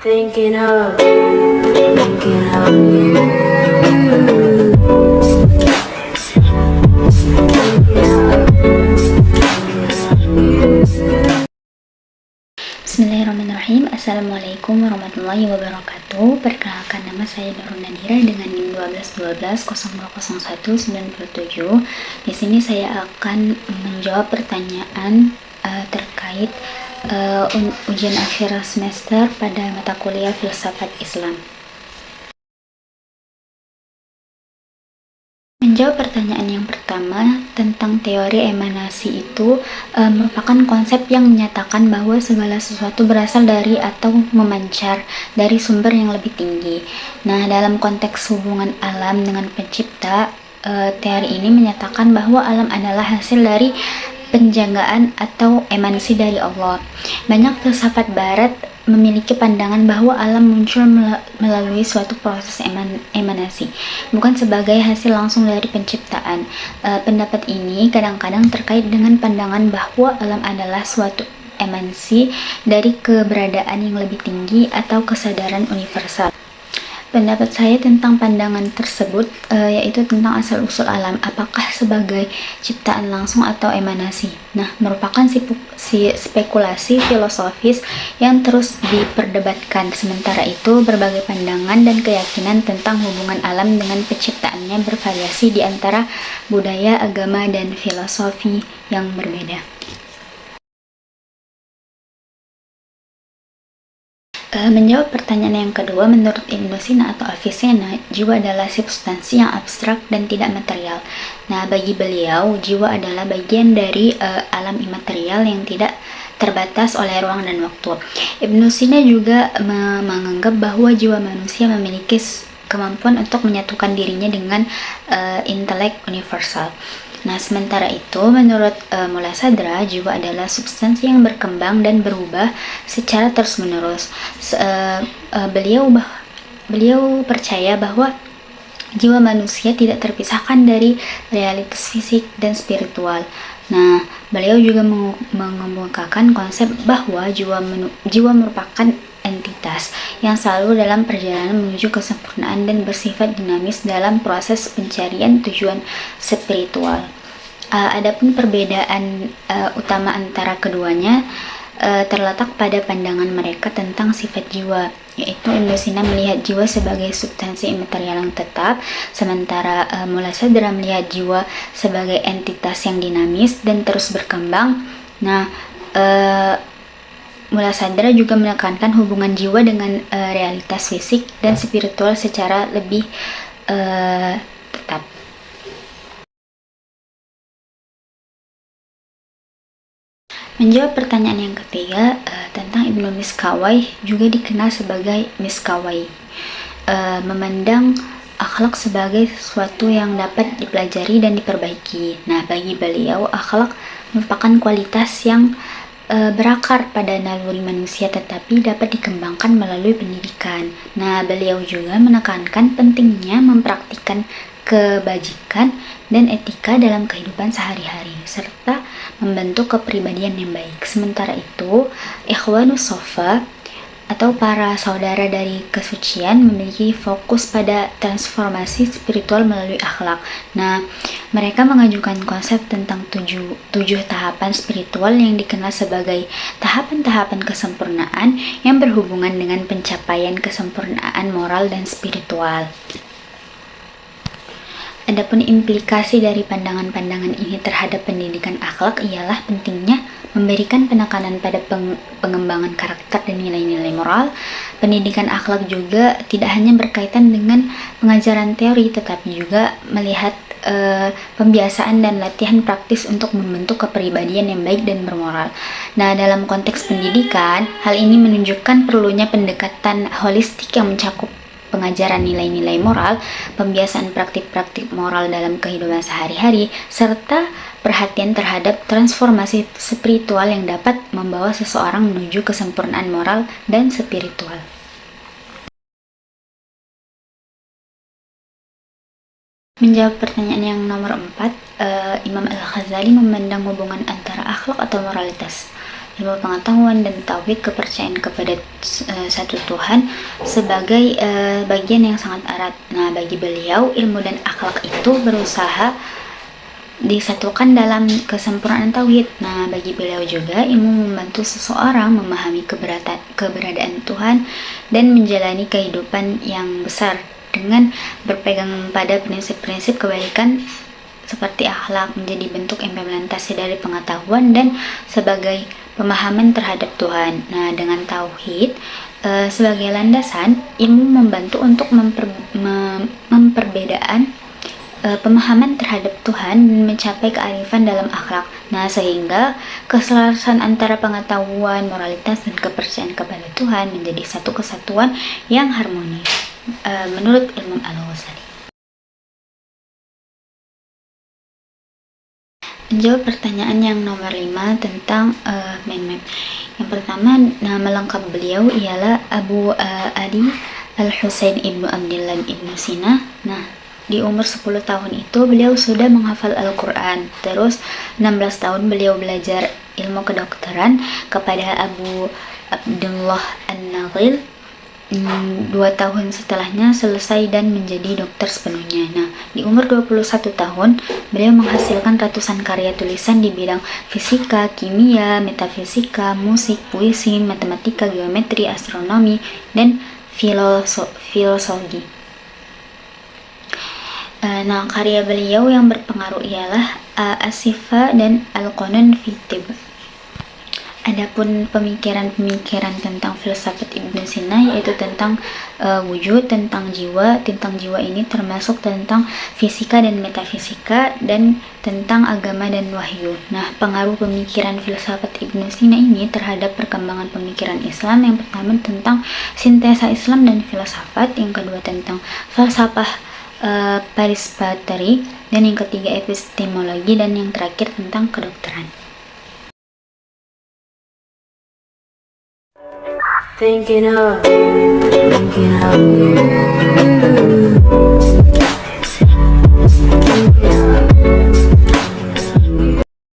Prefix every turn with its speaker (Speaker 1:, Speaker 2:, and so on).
Speaker 1: Thinking of you, thinking of you.
Speaker 2: Bismillahirrahmanirrahim. Assalamualaikum warahmatullahi wabarakatuh. Perkenalkan, nama saya Nurul Nadira dengan NIM 1212 Di sini saya akan menjawab pertanyaan terkait ujian akhir semester pada mata kuliah Filsafat Islam. Menjawab pertanyaan yang pertama tentang teori emanasi itu merupakan konsep yang menyatakan bahwa segala sesuatu berasal dari atau memancar dari sumber yang lebih tinggi. Nah, dalam konteks hubungan alam dengan pencipta, teori ini menyatakan bahwa alam adalah hasil dari penjagaan atau emanasi dari Allah. Banyak filsafat barat memiliki pandangan bahwa alam muncul melalui suatu proses emanasi, bukan sebagai hasil langsung dari penciptaan. Pendapat ini kadang-kadang terkait dengan pandangan bahwa alam adalah suatu emanasi dari keberadaan yang lebih tinggi atau kesadaran universal. Pendapat saya tentang pandangan tersebut yaitu tentang asal-usul alam, apakah sebagai ciptaan langsung atau emanasi. Nah, merupakan spekulasi filosofis yang terus diperdebatkan. Sementara itu, berbagai pandangan dan keyakinan tentang hubungan alam dengan penciptaannya bervariasi di antara budaya, agama, dan filosofi yang berbeda. Menjawab pertanyaan yang kedua, menurut Ibnu Sina atau Avicenna, jiwa adalah substansi yang abstrak dan tidak material. Nah, bagi beliau, jiwa adalah bagian dari alam imaterial yang tidak terbatas oleh ruang dan waktu. Ibnu Sina juga menganggap bahwa jiwa manusia memiliki kemampuan untuk menyatukan dirinya dengan intelek universal. Nah, sementara itu, menurut Mullah Sadra, jiwa adalah substansi yang berkembang dan berubah secara terus-menerus. Beliau percaya bahwa jiwa manusia tidak terpisahkan dari realitas fisik dan spiritual. Nah, beliau juga mengemukakan konsep bahwa jiwa merupakan entitas yang selalu dalam perjalanan menuju kesempurnaan dan bersifat dinamis dalam proses pencarian tujuan spiritual. Adapun perbedaan utama antara keduanya terletak pada pandangan mereka tentang sifat jiwa, yaitu Ibnu Sina melihat jiwa sebagai substansi imaterial yang tetap, sementara Mullah Sadra melihat jiwa sebagai entitas yang dinamis dan terus berkembang. Nah, Mullah Sadra juga menekankan hubungan jiwa dengan realitas fisik dan spiritual secara lebih tetap. Menjawab pertanyaan yang ketiga tentang Ibnu Miskawayh, juga dikenal sebagai Miskawayh, memandang akhlak sebagai sesuatu yang dapat dipelajari dan diperbaiki. Nah, bagi beliau, akhlak merupakan kualitas yang berakar pada naluri manusia tetapi dapat dikembangkan melalui pendidikan. Nah, beliau juga menekankan pentingnya mempraktikkan kebajikan dan etika dalam kehidupan sehari-hari serta membentuk kepribadian yang baik. Sementara itu, Ikhwanus Shafa atau para saudara dari kesucian memiliki fokus pada transformasi spiritual melalui akhlak. Nah, mereka mengajukan konsep tentang tujuh tahapan spiritual yang dikenal sebagai tahapan-tahapan kesempurnaan yang berhubungan dengan pencapaian kesempurnaan moral dan spiritual. Adapun implikasi dari pandangan-pandangan ini terhadap pendidikan akhlak ialah pentingnya memberikan penekanan pada pengembangan karakter dan nilai-nilai moral. Pendidikan akhlak juga tidak hanya berkaitan dengan pengajaran teori, tetapi juga melihat pembiasaan dan latihan praktis untuk membentuk kepribadian yang baik dan bermoral. Nah, dalam konteks pendidikan, hal ini menunjukkan perlunya pendekatan holistik yang mencakup pengajaran nilai-nilai moral, pembiasaan praktik-praktik moral dalam kehidupan sehari-hari, serta perhatian terhadap transformasi spiritual yang dapat membawa seseorang menuju kesempurnaan moral dan spiritual. Menjawab pertanyaan yang nomor 4, Imam Al-Ghazali memandang hubungan antara akhlak atau moralitas ilmu pengetahuan, dan tauhid, kepercayaan kepada satu Tuhan sebagai bagian yang sangat erat. Nah, bagi beliau ilmu dan akhlak itu berusaha disatukan dalam kesempurnaan tauhid. Nah, bagi beliau juga ilmu membantu seseorang memahami keberadaan Tuhan dan menjalani kehidupan yang besar dengan berpegang pada prinsip-prinsip kebaikan seperti akhlak, menjadi bentuk implementasi dari pengetahuan dan sebagai pemahaman terhadap Tuhan. Nah, dengan tauhid sebagai landasan, ilmu membantu untuk memperbedaan pemahaman terhadap Tuhan dan mencapai kearifan dalam akhlak. Nah, sehingga keselarasan antara pengetahuan, moralitas, dan kepercayaan kepada Tuhan menjadi satu kesatuan yang harmonis. Menurut Imam Al-Ghazali. Menjawab pertanyaan yang nomor 5 tentang meme. Yang pertama, nama lengkap beliau ialah Abu Adi Al-Husain Ibnu Abdillah Ibnu Sina. Nah, di umur 10 tahun itu beliau sudah menghafal Al-Quran. Terus 16 tahun beliau belajar ilmu kedokteran kepada Abu Abdullah An-Naghil. 2 tahun setelahnya selesai dan menjadi dokter sepenuhnya. Nah, di umur 21 tahun beliau menghasilkan ratusan karya tulisan di bidang fisika, kimia, metafisika, musik, puisi, matematika, geometri, astronomi, dan filosofi. Nah, karya beliau yang berpengaruh ialah As-Sifa dan Al-Qanun fi Tibb. Adapun pemikiran-pemikiran tentang filsafat Ibnu Sina yaitu tentang wujud, tentang jiwa. Tentang jiwa ini termasuk tentang fisika dan metafisika, dan tentang agama dan wahyu. Nah, pengaruh pemikiran filsafat Ibnu Sina ini terhadap perkembangan pemikiran Islam, yang pertama tentang sintesa Islam dan filsafat, yang kedua tentang falsafah participatory, dan yang ketiga epistemologi, dan yang terakhir tentang kedokteran.
Speaker 1: Thinking of you.